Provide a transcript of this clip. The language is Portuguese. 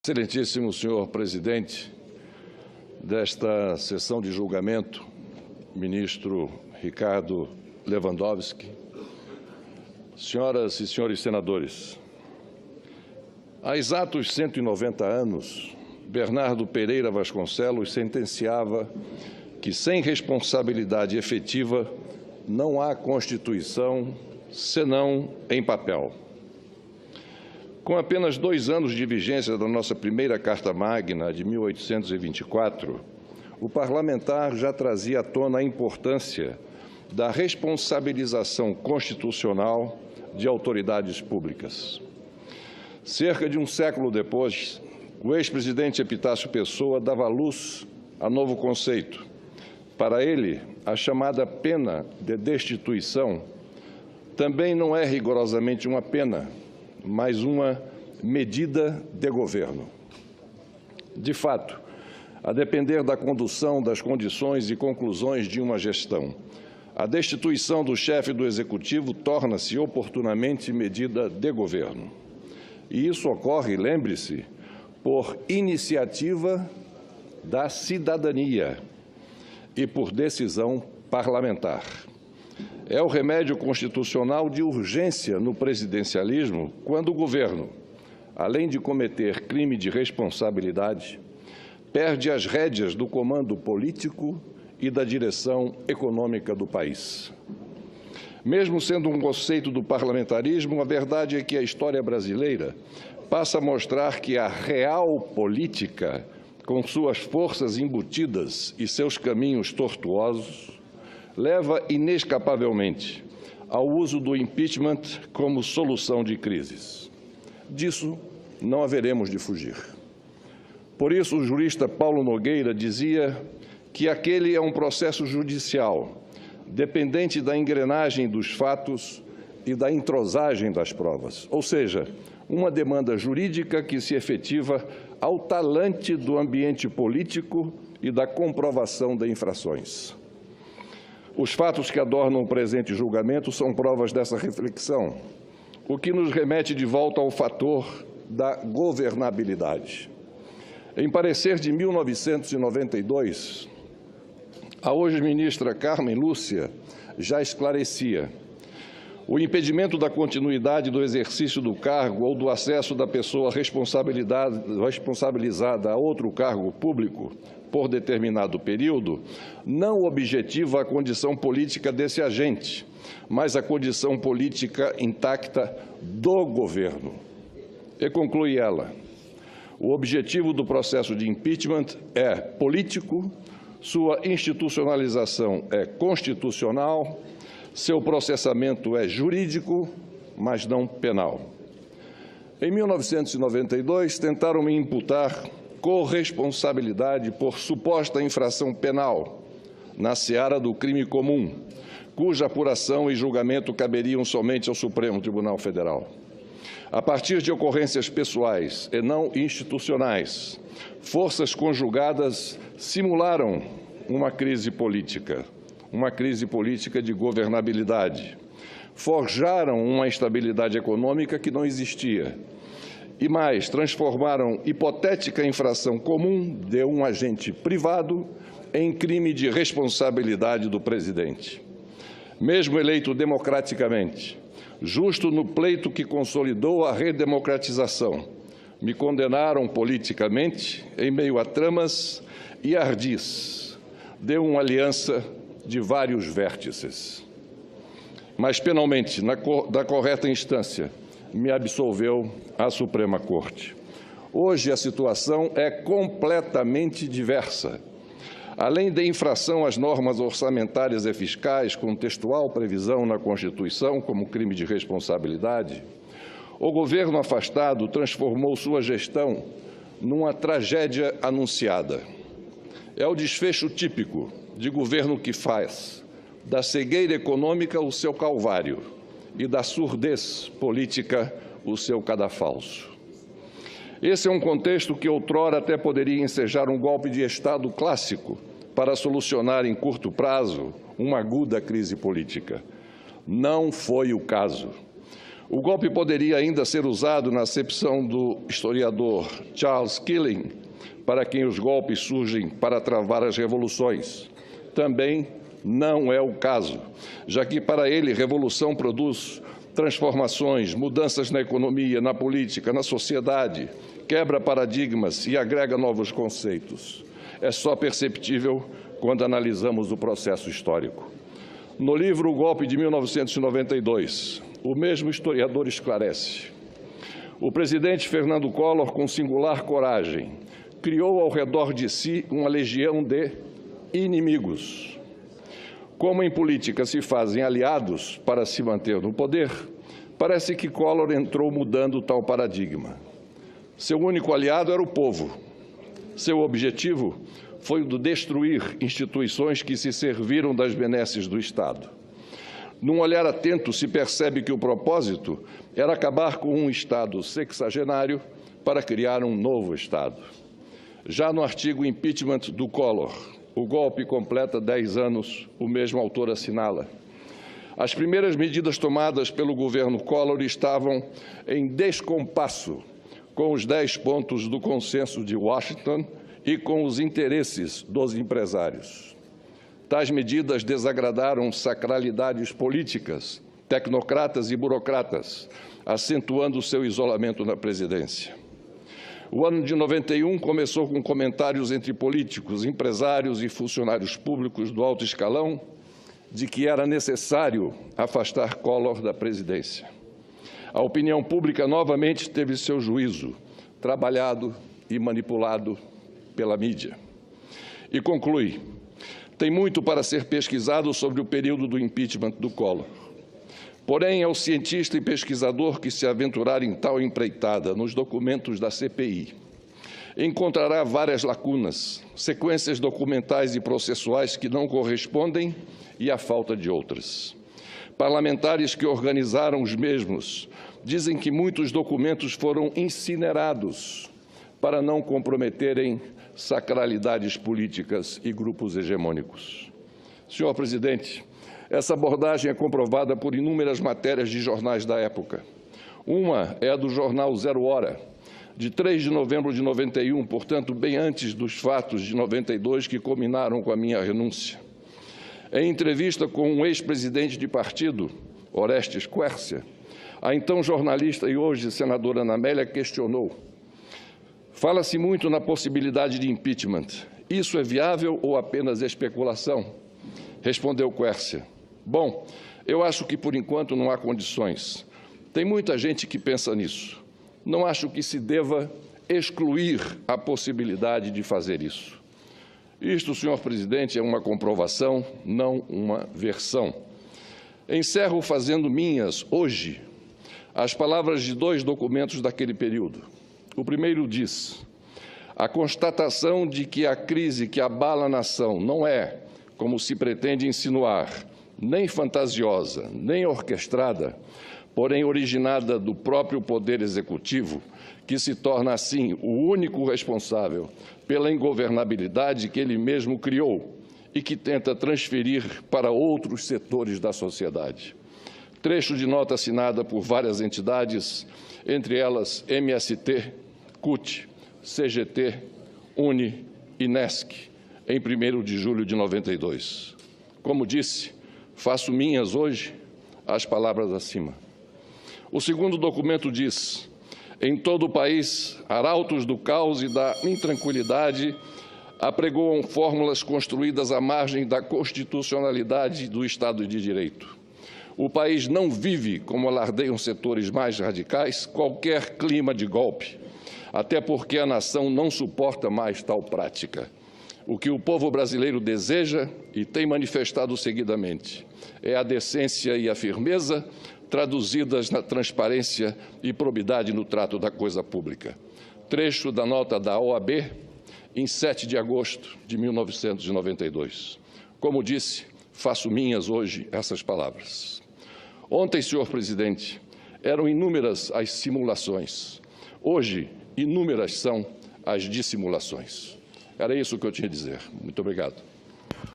Excelentíssimo senhor presidente desta sessão de julgamento, ministro Ricardo Lewandowski, senhoras e senhores senadores, há exatos 190 anos, Bernardo Pereira Vasconcelos sentenciava que, sem responsabilidade efetiva, não há Constituição senão em papel. Com apenas 2 anos de vigência da nossa primeira Carta Magna, de 1824, o parlamentar já trazia à tona a importância da responsabilização constitucional de autoridades públicas. Cerca de um século depois, o ex-presidente Epitácio Pessoa dava luz a novo conceito. Para ele, a chamada pena de destituição também não é rigorosamente uma pena, mas uma medida de governo. De fato, a depender da condução das condições e conclusões de uma gestão, a destituição do chefe do Executivo torna-se oportunamente medida de governo. E isso ocorre, lembre-se, por iniciativa da cidadania e por decisão parlamentar. É o remédio constitucional de urgência no presidencialismo quando o governo, além de cometer crime de responsabilidade, perde as rédeas do comando político e da direção econômica do país. Mesmo sendo um conceito do parlamentarismo, a verdade é que a história brasileira passa a mostrar que a real política, com suas forças embutidas e seus caminhos tortuosos, leva inescapavelmente ao uso do impeachment como solução de crises. Disso não haveremos de fugir. Por isso, o jurista Paulo Nogueira dizia que aquele é um processo judicial, dependente da engrenagem dos fatos e da entrosagem das provas, ou seja, uma demanda jurídica que se efetiva ao talante do ambiente político e da comprovação de infrações. Os fatos que adornam o presente julgamento são provas dessa reflexão, o que nos remete de volta ao fator da governabilidade. Em parecer de 1992, a hoje ministra Carmen Lúcia já esclarecia: o impedimento da continuidade do exercício do cargo ou do acesso da pessoa responsabilizada a outro cargo público por determinado período não objetiva a condição política desse agente, mas a condição política intacta do governo. E conclui ela: o objetivo do processo de impeachment é político, sua institucionalização é constitucional, seu processamento é jurídico, mas não penal. Em 1992, tentaram me imputar corresponsabilidade por suposta infração penal na seara do crime comum, cuja apuração e julgamento caberiam somente ao Supremo Tribunal Federal. A partir de ocorrências pessoais e não institucionais, forças conjugadas simularam uma crise política de governabilidade. Forjaram uma instabilidade econômica que não existia. E mais, transformaram hipotética infração comum de um agente privado em crime de responsabilidade do presidente. Mesmo eleito democraticamente, justo no pleito que consolidou a redemocratização, me condenaram politicamente em meio a tramas e ardis de uma aliança de vários vértices. Mas, penalmente, da correta instância, me absolveu a Suprema Corte. Hoje a situação é completamente diversa. Além da infração às normas orçamentárias e fiscais, com textual previsão na Constituição como crime de responsabilidade, o governo afastado transformou sua gestão numa tragédia anunciada. É o desfecho típico de governo que faz da cegueira econômica o seu calvário e da surdez política o seu cadafalso. Esse é um contexto que outrora até poderia ensejar um golpe de Estado clássico para solucionar em curto prazo uma aguda crise política. Não foi o caso. O golpe poderia ainda ser usado, na acepção do historiador Charles Killing, para quem os golpes surgem para travar as revoluções. Também não é o caso, já que para ele revolução produz transformações, mudanças na economia, na política, na sociedade, quebra paradigmas e agrega novos conceitos. É só perceptível quando analisamos o processo histórico. No livro O Golpe de 1992, o mesmo historiador esclarece: o presidente Fernando Collor, com singular coragem, criou ao redor de si uma legião de inimigos. Como em política se fazem aliados para se manter no poder, parece que Collor entrou mudando tal paradigma. Seu único aliado era o povo. Seu objetivo foi o de destruir instituições que se serviram das benesses do Estado. Num olhar atento, se percebe que o propósito era acabar com um Estado sexagenário para criar um novo Estado. Já no artigo Impeachment do Collor, o golpe completa 10 anos, o mesmo autor assinala: as primeiras medidas tomadas pelo governo Collor estavam em descompasso com os 10 pontos do consenso de Washington e com os interesses dos empresários. Tais medidas desagradaram sacralidades políticas, tecnocratas e burocratas, acentuando seu isolamento na presidência. O ano de 91 começou com comentários entre políticos, empresários e funcionários públicos do alto escalão de que era necessário afastar Collor da presidência. A opinião pública novamente teve seu juízo trabalhado e manipulado pela mídia. E conclui: tem muito para ser pesquisado sobre o período do impeachment do Collor. Porém, ao cientista e pesquisador que se aventurar em tal empreitada nos documentos da CPI, encontrará várias lacunas, sequências documentais e processuais que não correspondem e a falta de outras. Parlamentares que organizaram os mesmos dizem que muitos documentos foram incinerados para não comprometerem sacralidades políticas e grupos hegemônicos. Senhor presidente, essa abordagem é comprovada por inúmeras matérias de jornais da época. Uma é a do jornal Zero Hora, de 3 de novembro de 91, portanto, bem antes dos fatos de 92 que culminaram com a minha renúncia. Em entrevista com um ex-presidente de partido, Orestes Quércia, a então jornalista e hoje senadora Ana Amélia questionou: fala-se muito na possibilidade de impeachment. Isso é viável ou apenas especulação? Respondeu Quércia: bom, eu acho que por enquanto não há condições. Tem muita gente que pensa nisso. Não acho que se deva excluir a possibilidade de fazer isso. Isto, senhor presidente, é uma comprovação, não uma versão. Encerro fazendo minhas, hoje, as palavras de 2 documentos daquele período. O primeiro diz: a constatação de que a crise que abala a nação não é, como se pretende insinuar, nem fantasiosa, nem orquestrada, porém originada do próprio Poder Executivo, que se torna, assim, o único responsável pela ingovernabilidade que ele mesmo criou e que tenta transferir para outros setores da sociedade. Trecho de nota assinada por várias entidades, entre elas MST, CUT, CGT, UNE e NESC, em 1º de julho de 92. Como disse, faço minhas hoje as palavras acima. O segundo documento diz: em todo o país, arautos do caos e da intranquilidade apregoam fórmulas construídas à margem da constitucionalidade do Estado de Direito. O país não vive, como alardeiam setores mais radicais, qualquer clima de golpe, até porque a nação não suporta mais tal prática. O que o povo brasileiro deseja e tem manifestado seguidamente é a decência e a firmeza traduzidas na transparência e probidade no trato da coisa pública. Trecho da nota da OAB, em 7 de agosto de 1992. Como disse, faço minhas hoje essas palavras. Ontem, senhor presidente, eram inúmeras as simulações. Hoje, inúmeras são as dissimulações. Era isso que eu tinha a dizer. Muito obrigado.